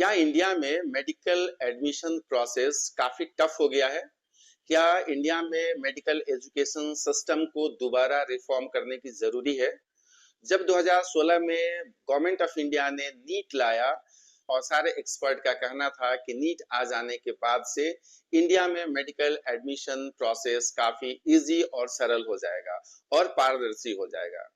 क्या इंडिया में medical admission process काफी टफ हो गया है? क्या इंडिया में मेडिकल एजुकेशन सिस्टम को दोबारा रिफॉर्म करने की जरूरी है? जब 2016 में गवर्नमेंट ऑफ इंडिया ने नीट लाया और सारे एक्सपर्ट का कहना था कि नीट आ जाने के बाद से इंडिया में मेडिकल एडमिशन प्रोसेस काफी इजी और सरल हो जाएगा और पारदर्शी हो जाएगा।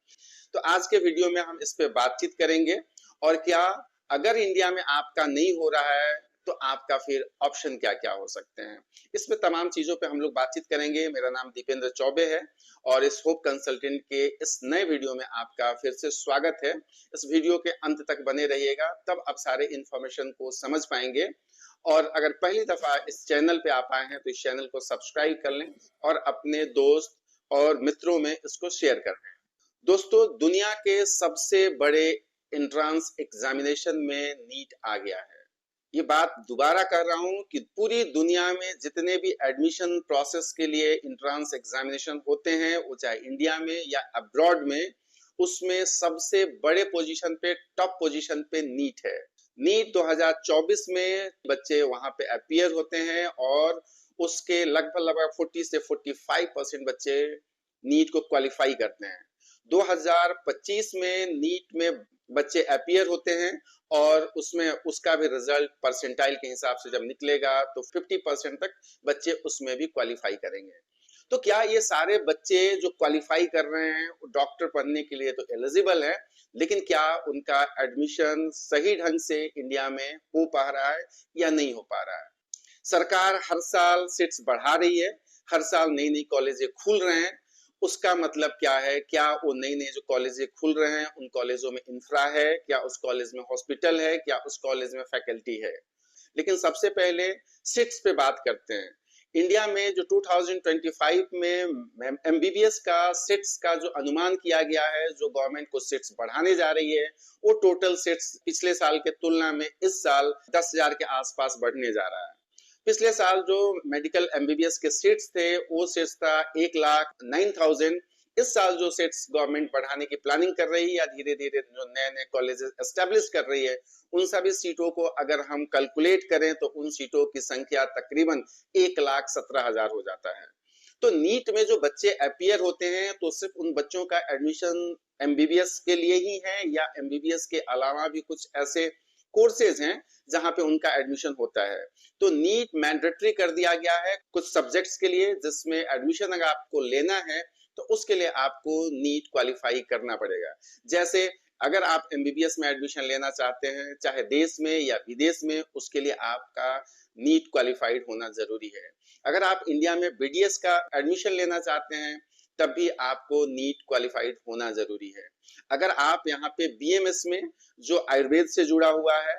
तो आज के वीडियो में हम इस पे बातचीत करेंगे और क्या अगर इंडिया में आपका नहीं हो रहा है तो आपका फिर ऑप्शन क्या क्या हो सकते हैं, इस पे तमाम चीजों पे हम लोग बातचीत करेंगे। मेरा नाम दीपेंद्र चौबे है और इस होप कंसल्टेंट के इस नए वीडियो में आपका फिर से स्वागत है। इस वीडियो के अंत तक बने रहिएगा, तब आप सारे इंफॉर्मेशन को समझ पाएंगे। और अगर पहली दफा इस चैनल पे आप आए हैं तो इस चैनल को सब्सक्राइब कर लें और अपने दोस्त और मित्रों में इसको शेयर कर दें। दोस्तों, दुनिया के सबसे बड़े एंट्रेंस एग्जामिनेशन में नीट आ गया है। ये बात दोबारा कर रहा हूं कि पूरी दुनिया में जितने भी एडमिशन प्रोसेस के लिए एंट्रेंस एग्जामिनेशन होते हैं, वो चाहे इंडिया में या अब्रॉड में, उसमें सबसे बड़े पोजीशन पे, टॉप पोजीशन पे नीट है। नीट 2024 में बच्चे वहां पे अपीयर होते हैं और उसके लगभग 40 से 45% बच्चे नीट को क्वालिफाई करते हैं। 2025 में नीट में बच्चे अपीयर होते हैं और उसमें उसका भी रिजल्ट परसेंटाइल के हिसाब से जब निकलेगा तो 50% तक बच्चे उसमें भी क्वालिफाई करेंगे। तो क्या ये सारे बच्चे जो क्वालिफाई कर रहे हैं डॉक्टर बनने के लिए तो एलिजिबल है, लेकिन क्या उनका एडमिशन सही ढंग से इंडिया में हो पा रहा है या नहीं हो पा रहा है? सरकार हर साल सीट्स बढ़ा रही है, हर साल नई नई कॉलेजें खुल रहे हैं। उसका मतलब क्या है? क्या वो नई नई जो कॉलेजें खुल रहे हैं उन कॉलेजों में इंफ्रा है? क्या उस कॉलेज में हॉस्पिटल है? क्या उस कॉलेज में फैकल्टी है? लेकिन सबसे पहले सीट्स पे बात करते हैं। इंडिया में जो 2025 में एमबीबीएस का सीट्स का जो अनुमान किया गया है, जो गवर्नमेंट को सीट्स बढ़ाने जा रही है, वो टोटल सीट्स पिछले साल के तुलना में इस साल 10,000 के आसपास बढ़ने जा रहा है। पिछले साल जो मेडिकल एमबीबीएस के सीट्स थे वो सीट्स था 1,09,000। इस साल जो सीट्स गवर्नमेंट बढ़ाने की प्लानिंग कर रही है या धीरे धीरे जो नए नए कॉलेजेस एस्टेब्लिश कर रही है, उन सभी सीटों को अगर हम कैलकुलेट करें तो उन सीटों की संख्या तकरीबन 1,17,000 हो जाता है। तो नीट में जो बच्चे अपीयर होते हैं तो सिर्फ उन बच्चों का एडमिशन एमबीबीएस के लिए ही है या एमबीबीएस के अलावा भी कुछ ऐसे कोर्सेज हैं जहां पे उनका एडमिशन होता है? तो नीट मैंडेटरी कर दिया गया है कुछ सब्जेक्ट्स के लिए, जिसमें एडमिशन अगर आपको लेना है तो उसके लिए आपको नीट क्वालिफाई करना पड़ेगा। जैसे अगर आप एमबीबीएस में एडमिशन लेना चाहते हैं, चाहे देश में या विदेश में, उसके लिए आपका नीट क्वालिफाइड होना जरूरी है। अगर आप इंडिया में बीडीएस का एडमिशन लेना चाहते हैं तब भी आपको नीट क्वालिफाइड होना जरूरी है। अगर आप यहाँ पे बीएमएस में, जो आयुर्वेद से जुड़ा हुआ है,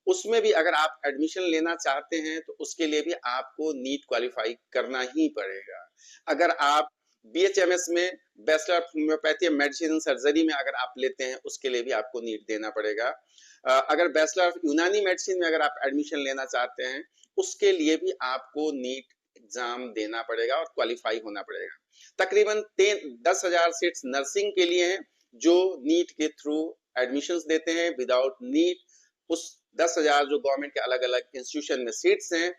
उसमें भी अगर आप एडमिशन लेना चाहते हैं तो उसके लिए भी आपको नीट क्वालिफाई करना ही पड़ेगा। अगर आप बीएचएमएस में, bachelor of homeopathy medicine surgery में अगर आप लेते हैं उसके लिए भी आपको नीट देना पड़ेगा। अगर बैचलर ऑफ यूनानी मेडिसिन में अगर आप एडमिशन लेना चाहते हैं उसके लिए भी आपको नीट एग्जाम देना पड़ेगा और क्वालिफाई होना पड़ेगा। तकरीबन 10,000 सीट्स नर्सिंग के लिए हैं जो नीट के थ्रू एडमिशंस देते हैं। विदाउट नीट उस 10,000 जो गवर्नमेंट के अलग अलग इंस्टीट्यूशन में सीट्स हैं,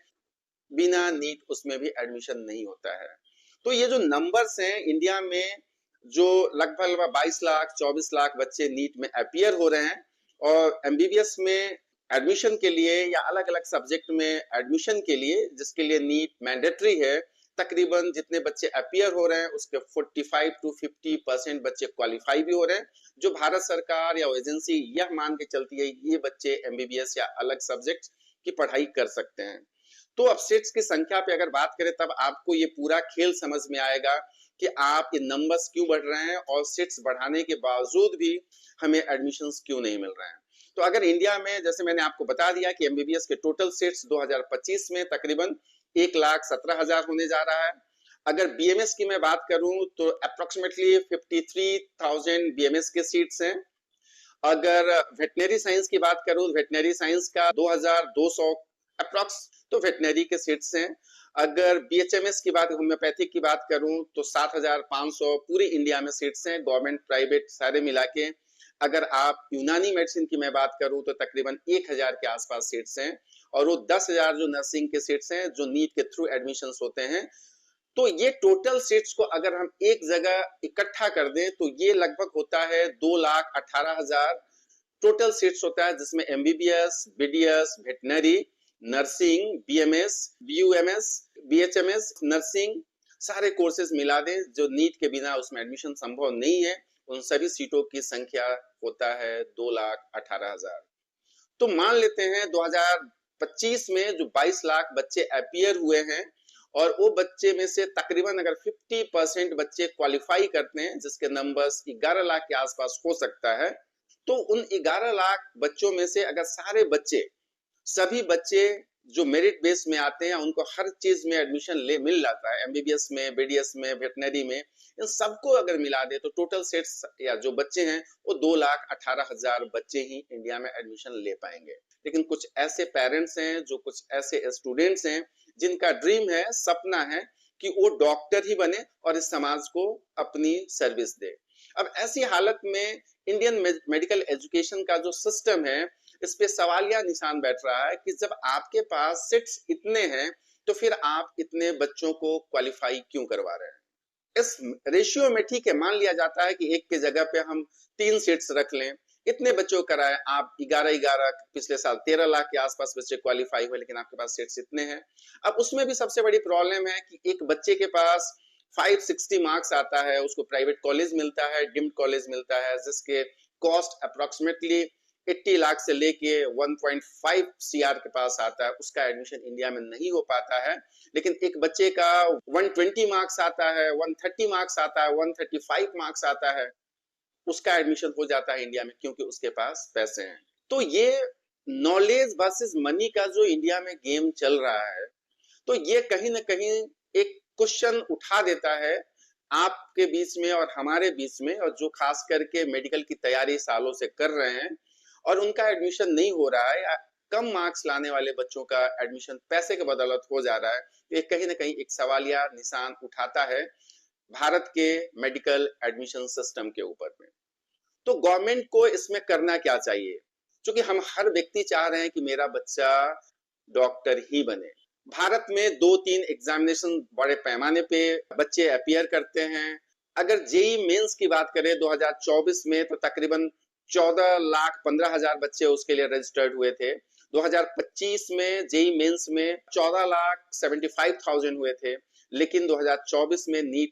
बिना नीट उसमें भी एडमिशन नहीं होता है। तो ये जो नंबर्स हैं इंडिया में, जो लगभग 22 लाख 24 लाख बच्चे नीट में अपीयर हो रहे हैं और एमबीबीएस में एडमिशन के लिए या अलग अलग सब्जेक्ट में एडमिशन के लिए जिसके लिए नीट मैंडेटरी है, तकरीबन जितने बच्चे अपीयर हो रहे हैं उसके 45 to 50% बच्चे क्वालिफाई भी हो रहे हैं। जो भारत सरकार या एजेंसी यह मान के चलती है ये बच्चे एमबीबीएस या अलग सब्जेक्ट की पढ़ाई कर सकते हैं। तो अब सीट्स की संख्या पे अगर बात करें तब आपको ये पूरा खेल समझ में आएगा कि आप ये नंबर्स क्यों बढ़ रहे हैं और सीट्स बढ़ाने के बावजूद भी हमें एडमिशंस क्यों नहीं मिल रहे हैं। तो अगर इंडिया में, जैसे मैंने आपको बता दिया कि एमबीबीएस के टोटल सीट्स 2025 में तकरीबन 1,17,000 होने जा रहा है। अगर बीएमएस की मैं बात करूं तो अप्रोक्सीमेटली 53,000 बीएमएस के सीट्स हैं। अगर वेटनरी साइंस की बात करूं, वेटनरी साइंस का 2,200 अप्रोक्स तो वेटनरी के सीट्स हैं। अगर बीएचएमएस की बात, होम्योपैथिक की बात करूं तो 7,500 पूरे इंडिया में सीट्स हैं, गवर्नमेंट प्राइवेट सारे मिला के। अगर आप यूनानी मेडिसिन की मैं बात करूं तो तकरीबन 1000 के आसपास सीट्स हैं, और वो 10,000 जो नर्सिंग के सीट्स हैं जो नीट के थ्रू एडमिशंस होते हैं। तो ये टोटल सीट्स को अगर हम एक जगह इकट्ठा कर दें तो ये लगभग होता है 2,18,000 टोटल सीट्स होता है, जिसमें MBBS, BDS, veterinary, nursing, BMS, BUMS, BHMS, nursing, सारे कोर्सेज मिला दें जो नीट के बिना उसमें एडमिशन संभव नहीं है, उन सभी सीटों की संख्या होता है 2,18,000। तो मान लेते हैं 2025 में जो 22 लाख बच्चे अपीयर हुए हैं, और वो बच्चे में से तकरीबन अगर 50% बच्चे क्वालिफाई करते हैं, जिसके नंबर्स 11 लाख के आसपास हो सकता है, तो उन 11 लाख बच्चों में से अगर सारे बच्चे, सभी बच्चे जो मेरिट बेस में आते हैं, उनको हर चीज में एडमिशन मिल जाता है, एमबीबीएस में, बीडीएस में, वेटनरी में, इन सबको अगर मिला दे तो टोटल सेट्स या जो बच्चे हैं वो 2,18,000 बच्चे ही इंडिया में एडमिशन ले पाएंगे। लेकिन कुछ ऐसे पेरेंट्स हैं, जो कुछ ऐसे स्टूडेंट्स हैं जिनका ड्रीम है, सपना है कि वो डॉक्टर ही बने और इस समाज को अपनी सर्विस दे। अब ऐसी हालत में इंडियन मेडिकल एजुकेशन का जो सिस्टम है, इस पे सवालिया निशान बैठ रहा है कि जब आपके पास सीट्स इतने हैं तो फिर आप इतने बच्चों को क्वालिफाई क्यों करवा रहे हैं। इस रेशियो में ठीक है, मान लिया जाता है कि एक के जगह पे हम 3 सीट्स रख लें, इतने बच्चों कराए, आप 11 पिछले साल 13 लाख के आसपास बच्चे क्वालिफाई हुए, लेकिन आपके पास सीट्स इतने हैं। अब उसमें भी सबसे बड़ी प्रॉब्लम है कि एक बच्चे के पास 560 मार्क्स आता है, उसको प्राइवेट कॉलेज मिलता है, डीम्ड कॉलेज मिलता है, जिसके कॉस्ट अप्रोक्सीमेटली 80 लाख से लेके 1.5 सीआर के पास आता है, उसका एडमिशन इंडिया में नहीं हो पाता है। लेकिन एक बच्चे का 120 मार्क्स आता है, 130 मार्क्स आता है, 135 मार्क्स आता है, उसका एडमिशन हो जाता है इंडिया में, क्योंकि उसके पास पैसे हैं। तो ये नॉलेज वर्सेस मनी का जो इंडिया में गेम चल रहा है, तो ये कहीं ना कहीं एक क्वेश्चन उठा देता है आपके बीच में और हमारे बीच में, और जो खास करके मेडिकल की तैयारी सालों से कर रहे हैं और उनका एडमिशन नहीं हो रहा है, या कम मार्क्स लाने वाले बच्चों का एडमिशन पैसे के बदौलत हो जा रहा है, तो ये कहीं ना कहीं एक सवालिया निशान उठाता है भारत के मेडिकल एडमिशन सिस्टम के ऊपर में। तो गवर्नमेंट को इसमें करना क्या चाहिए, क्योंकि हम हर व्यक्ति चाह रहे हैं कि मेरा बच्चा डॉक्टर ही बने। भारत में 2-3 एग्जामिनेशन बड़े पैमाने पे बच्चे अपीयर करते हैं। अगर जेई मेंस की बात करें 2024 में, तो तकरीबन 14,15,000 बच्चे उसके लिए रजिस्टर्ड हुए थे। 2025 में जेई मेंस में 14,75,000 हुए थे, लेकिन 2024 में नीट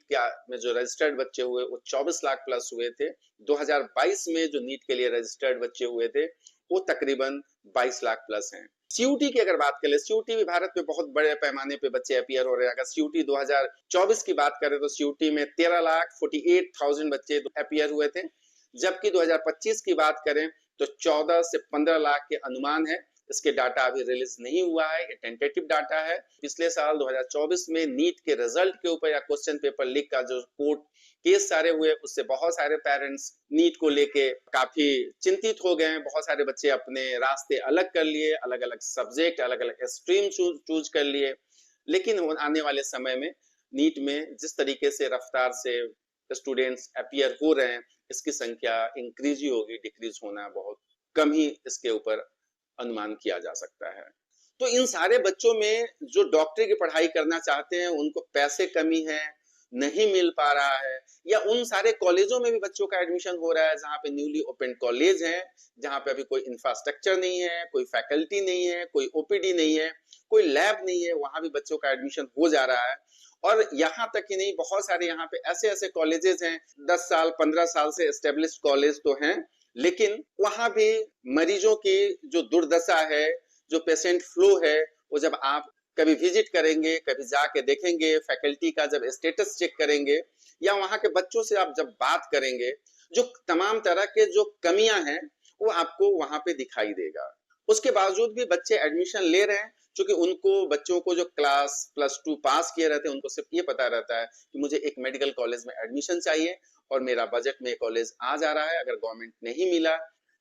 में जो रजिस्टर्ड बच्चे हुए वो 24 लाख प्लस हुए थे। 2022 में जो नीट के लिए रजिस्टर्ड बच्चे हुए थे वो तकरीबन 22 लाख प्लस हैं। सीयूटी की अगर बात करें, सीयूटी भी भारत में बहुत बड़े पैमाने पे बच्चे अपीयर हो रहे हैं। अगर सीयूटी 2024 की बात करें तो सीयूटी में 13,48,000 बच्चे अपीयर हुए थे, जबकि 2025 की बात करें तो 14 से 15 लाख के अनुमान है। इसके डाटा अभी रिलीज नहीं हुआ है, ये टेंटेटिव डाटा है। पिछले साल 2024 में नीट के रिजल्ट के ऊपर या क्वेश्चन पेपर लीक का जो कोर्ट केस सारे हुए, उससे बहुत सारे पेरेंट्स नीट को लेके काफी चिंतित हो गए हैं। बहुत सारे बच्चे अपने रास्ते अलग कर लिए, अलग अलग सब्जेक्ट, अलग अलग स्ट्रीम चूज कर लिए। लेकिन आने वाले समय में नीट में जिस तरीके से रफ्तार से स्टूडेंट्स अपीयर हो रहे हैं, इसकी संख्या इंक्रीज ही होगी, डिक्रीज होना बहुत कम ही इसके ऊपर अनुमान किया जा सकता है। तो इन सारे बच्चों में जो डॉक्टरी की पढ़ाई करना चाहते हैं, उनको पैसे कमी है, नहीं मिल पा रहा है, या उन सारे कॉलेजों में भी बच्चों का एडमिशन हो रहा है जहां पे न्यूली ओपन कॉलेज है, जहां पे अभी कोई इंफ्रास्ट्रक्चर नहीं है, कोई फैकल्टी नहीं है, कोई ओपीडी नहीं है, कोई लैब नहीं है, वहां भी बच्चों का एडमिशन हो जा रहा है। और यहाँ तक ही नहीं, बहुत सारे यहाँ पे ऐसे ऐसे कॉलेजेस हैं, 10 साल 15 साल से एस्टेब्लिश्ड कॉलेज तो हैं, लेकिन वहां भी मरीजों की जो दुर्दशा है, जो पेशेंट फ्लो है, वो जब आप कभी विजिट करेंगे, कभी जाके देखेंगे, फैकल्टी का जब स्टेटस चेक करेंगे, या वहां के बच्चों से आप जब बात करेंगे, जो तमाम तरह के जो कमियां हैं वो आपको वहां पे दिखाई देगा। उसके बावजूद भी बच्चे एडमिशन ले रहे हैं, क्योंकि उनको, बच्चों को जो क्लास +2 पास किए रहते हैं, उनको सिर्फ ये पता रहता है कि मुझे एक मेडिकल कॉलेज में एडमिशन चाहिए और मेरा बजट में कॉलेज आ जा रहा है। अगर गवर्नमेंट नहीं मिला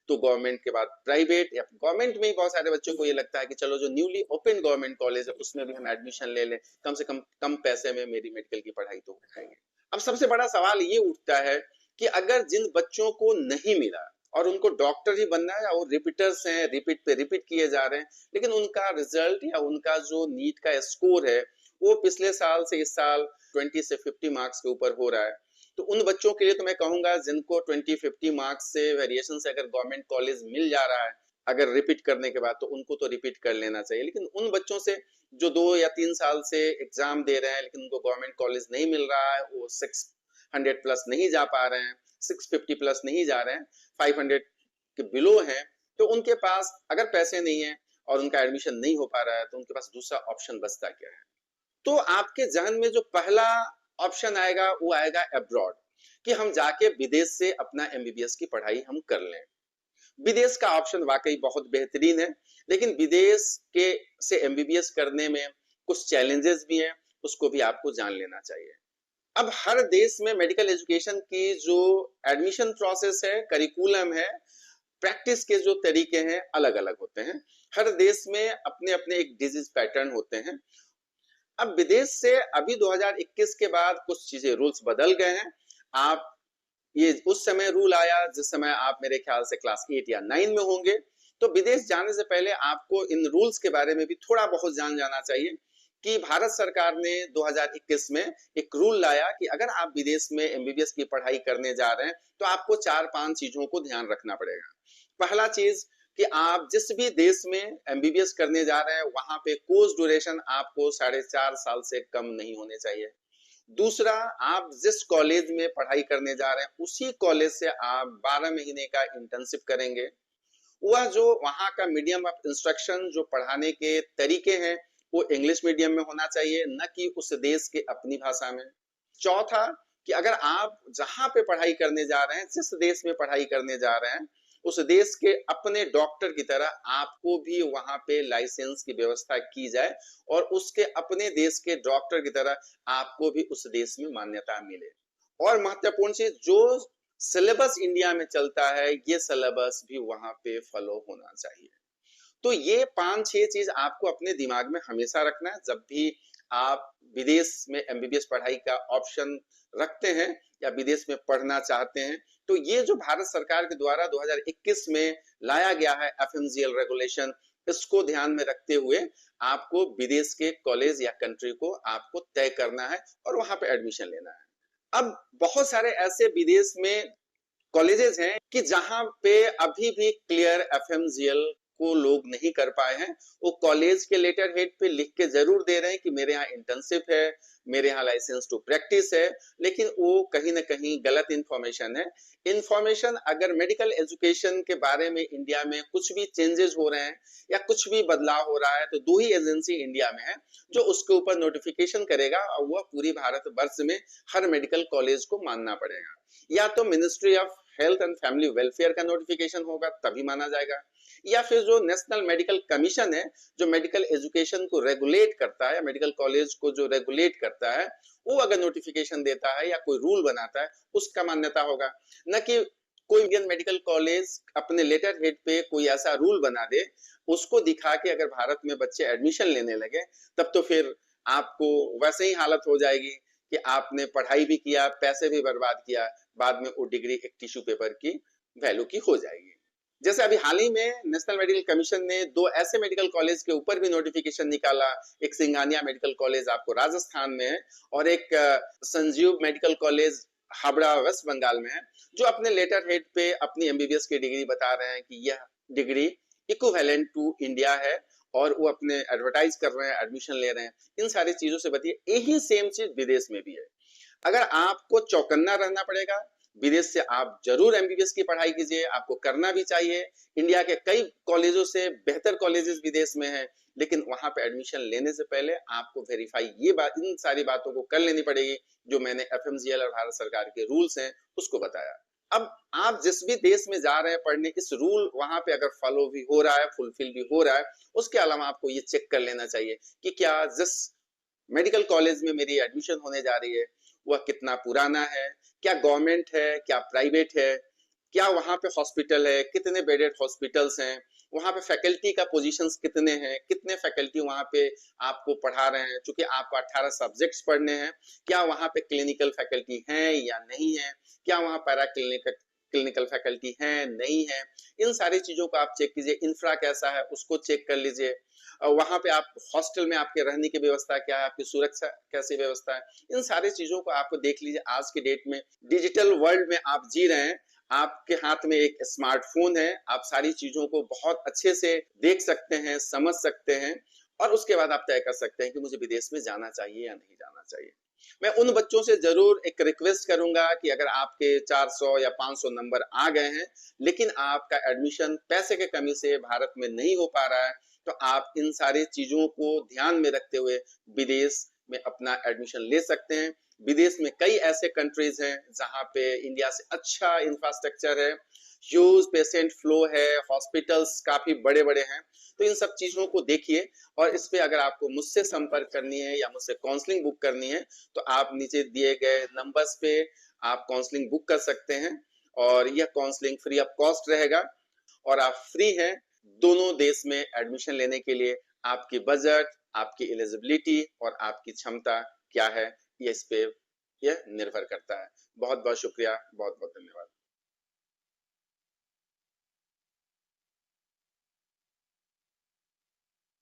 तो गवर्नमेंट के बाद प्राइवेट, या गवर्नमेंट में ही बहुत सारे बच्चों को ये लगता है कि चलो जो न्यूली ओपन गवर्नमेंट कॉलेज है उसमें भी हम एडमिशन ले लें, कम से कम पैसे में मेरी मेडिकल की पढ़ाई तो हो जाएगी। अब सबसे बड़ा सवाल ये उठता है कि अगर जिन बच्चों को नहीं मिला, और उनको डॉक्टर ही बनना है, और रिपीटर्स हैं, रिपीट पे रिपीट किए जा रहे हैं, लेकिन उनका रिजल्ट या उनका जो नीट का स्कोर है वो पिछले साल से इस साल 20 से 50 मार्क्स के ऊपर हो रहा है। तो उन बच्चों के लिए तो मैं कहूंगा जिनको 20-50 मार्क्स से वेरिएशन से अगर गवर्नमेंट कॉलेज मिल जा रहा है अगर रिपीट करने के बाद, तो उनको तो रिपीट कर लेना चाहिए। लेकिन उन बच्चों से जो 2 या 3 साल से एग्जाम दे रहे हैं लेकिन उनको गवर्नमेंट कॉलेज नहीं मिल रहा है, वो 600 प्लस नहीं जा पा रहे हैं, 650 प्लस नहीं जा रहे हैं, 500 के बिलो हैं, तो उनके पास अगर पैसे नहीं है और उनका एडमिशन नहीं हो पा रहा है तो उनके पास दूसरा ऑप्शन बचता क्या है? तो आपके जहन में जो पहला ऑप्शन आएगा वो आएगा अब्रॉड, कि हम जाके विदेश से अपना एमबीबीएस की पढ़ाई हम कर लें। विदेश का ऑप्शन वाकई बहुत बेहतरीन है, लेकिन विदेश के से एमबीबीएस करने में कुछ चैलेंजेस भी हैं, उसको भी आपको जान लेना चाहिए। अब हर देश में मेडिकल एजुकेशन की जो एडमिशन प्रोसेस है, करिकुलम है, प्रैक्टिस के जो तरीके हैं अलग अलग होते हैं। हर देश में अपने अपने एक डिजीज पैटर्न होते हैं। अब विदेश से अभी 2021 के बाद कुछ चीजें रूल्स बदल गए हैं। आप ये उस समय रूल आया जिस समय आप मेरे ख्याल से क्लास 8 या 9 में होंगे, तो विदेश जाने से पहले आपको इन रूल्स के बारे में भी थोड़ा बहुत जान जाना चाहिए कि भारत सरकार ने 2021 में एक रूल लाया कि अगर आप विदेश में एमबीबीएस की पढ़ाई करने जा रहे हैं तो आपको 4-5 चीजों को ध्यान रखना पड़ेगा। पहला चीज कि आप जिस भी देश में एमबीबीएस करने जा रहे हैं वहां पे कोर्स ड्यूरेशन आपको 4.5 साल से कम नहीं होने चाहिए। दूसरा, आप जिस कॉलेज में पढ़ाई करने जा रहे हैं उसी कॉलेज से आप 12 महीने का इंटर्नशिप करेंगे। वह जो वहां का मीडियम ऑफ इंस्ट्रक्शन, जो पढ़ाने के तरीके हैं, वो इंग्लिश मीडियम में होना चाहिए, न कि उस देश के अपनी भाषा में। चौथा, कि अगर आप जहां पे पढ़ाई करने जा रहे हैं, जिस देश में पढ़ाई करने जा रहे हैं, उस देश के अपने डॉक्टर की तरह आपको भी वहां पे लाइसेंस की व्यवस्था की जाए और उसके अपने देश के डॉक्टर की तरह आपको भी उस देश में मान्यता मिले। और महत्वपूर्ण चीज, जो सिलेबस इंडिया में चलता है ये सिलेबस भी वहां पे फॉलो होना चाहिए। तो ये 5-6 चीज आपको अपने दिमाग में हमेशा रखना है जब भी आप विदेश में एमबीबीएस पढ़ाई का ऑप्शन रखते हैं या विदेश में पढ़ना चाहते हैं। तो ये जो भारत सरकार के द्वारा 2021 में लाया गया है एफएमजीएल रेगुलेशन, इसको ध्यान में रखते हुए आपको विदेश के कॉलेज या कंट्री को आपको तय करना है और वहां पे एडमिशन लेना है। अब बहुत सारे ऐसे विदेश में कॉलेजेस हैं कि जहां पे अभी भी क्लियर एफएमजीएल को लोग नहीं कर पाए हैं। वो कॉलेज के लेटर हेड पे लिख के जरूर दे रहे हैं कि मेरे यहाँ इंटर्नशिप है, मेरे यहाँ लाइसेंस टू प्रैक्टिस है, लेकिन वो कहीं ना कहीं गलत इंफॉर्मेशन है। इंफॉर्मेशन, अगर मेडिकल एजुकेशन के बारे में इंडिया में कुछ भी चेंजेस हो रहे हैं या कुछ भी बदलाव हो रहा है तो 2 ही एजेंसी इंडिया में है जो उसके ऊपर नोटिफिकेशन करेगा, और वह पूरी भारत वर्ष में हर मेडिकल कॉलेज को मानना पड़ेगा। या तो ministry of health and family welfare का नोटिफिकेशन होगा तभी माना जाएगा, या फिर जो नेशनल मेडिकल कमीशन है जो मेडिकल एजुकेशन को रेगुलेट करता है, मेडिकल कॉलेज को जो रेगुलेट करता है, वो अगर नोटिफिकेशन देता है या कोई रूल बनाता है उसका मान्यता होगा। न कि कोई इंडियन मेडिकल कॉलेज अपने लेटर हेड पे कोई ऐसा रूल बना दे, उसको दिखा के अगर भारत में बच्चे एडमिशन लेने लगे तब तो फिर आपको वैसे ही हालत हो जाएगी कि आपने पढ़ाई भी किया, पैसे भी बर्बाद किया, बाद में वो डिग्री एक टिश्यू पेपर की वैल्यू की हो जाएगी। जैसे अभी हाल ही में नेशनल मेडिकल कमीशन ने 2 ऐसे मेडिकल कॉलेज के ऊपर भी नोटिफिकेशन निकाला, एक सिंगानिया मेडिकल कॉलेज आपको राजस्थान में है और एक Sanjeev medical college Howrah West Bengal में है, जो अपने लेटर हेड पे अपनी एमबीबीएस की डिग्री बता रहे हैं कि यह डिग्री इक्विवेलेंट टू इंडिया है और वो अपने एडवर्टाइज कर रहे हैं, एडमिशन ले रहे हैं। इन सारी चीजों से बतिए, यही सेम चीज विदेश में भी है। अगर आपको चौकन्ना रहना पड़ेगा, विदेश से आप जरूर एमबीबीएस की पढ़ाई कीजिए, आपको करना भी चाहिए। इंडिया के कई कॉलेजों से बेहतर कॉलेजेस विदेश में हैं, लेकिन वहां पे एडमिशन लेने से पहले आपको वेरीफाई ये बात, इन सारी बातों को कर लेनी पड़ेगी जो मैंने एफएमजीएल और भारत सरकार के रूल्स हैं उसको बताया। अब आप जिस भी देश में जा रहे हैं पढ़ने, इस रूल वहां पे अगर फॉलो भी हो रहा है, फुलफिल भी हो रहा है, उसके अलावा आपको ये चेक कर लेना चाहिए कि क्या जिस मेडिकल कॉलेज में मेरी एडमिशन होने जा रही है वह कितना पुराना है, क्या गवर्नमेंट है, क्या प्राइवेट है, क्या वहां पे हॉस्पिटल है, कितने बेडेड हॉस्पिटल्स हैं, वहां पे फैकल्टी का पोजीशंस कितने हैं, कितने फैकल्टी वहां पे आपको पढ़ा रहे हैं, क्योंकि आपको 18 सब्जेक्ट्स पढ़ने हैं, क्या वहां पे क्लिनिकल फैकल्टी हैं या नहीं है, क्या वहां पैरा क्लिनिकल क्लिनिकल फैकल्टी हैं, नहीं है, इन सारी चीजों को आप चेक कीजिए। इंफ्रा कैसा है उसको चेक कर लीजिए। वहां पे आप हॉस्टल में आपके रहने की व्यवस्था क्या है, आपकी सुरक्षा कैसी व्यवस्था है, इन सारी चीजों को आप देख लीजिए। आज के डेट में डिजिटल वर्ल्ड में आप जी रहे हैं, आपके हाथ में एक स्मार्टफोन है, आप सारी चीजों को बहुत अच्छे से देख सकते हैं, समझ सकते हैं, और उसके बाद आप तय कर सकते हैं कि मुझे विदेश में जाना चाहिए या नहीं जाना चाहिए। मैं उन बच्चों से जरूर एक रिक्वेस्ट करूंगा कि अगर आपके 400 या 500 नंबर आ गए हैं, लेकिन आपका एडमिशन पैसे के कमी से भारत में नहीं हो पा रहा है, तो आप इन सारी चीजों को ध्यान में रखते हुए विदेश में अपना एडमिशन ले सकते हैं। विदेश में कई ऐसे कंट्रीज हैं जहां पे इंडिया से अच्छा इंफ्रास्ट्रक्चर है, ह्यूज पेशेंट फ्लो है, हॉस्पिटल्स काफी बड़े बड़े हैं। तो इन सब चीजों को देखिए, और इस पे अगर आपको मुझसे संपर्क करनी है या मुझसे काउंसलिंग बुक करनी है, तो आप नीचे दिए गए नंबर्स पे आप काउंसलिंग बुक कर सकते हैं, और यह काउंसलिंग फ्री ऑफ कॉस्ट रहेगा, और आप फ्री हैं दोनों देश में एडमिशन लेने के लिए। आपकी बजट, आपकी एलिजिबिलिटी और आपकी क्षमता क्या है, ये इस पे यह निर्भर करता है। बहुत बहुत शुक्रिया, बहुत बहुत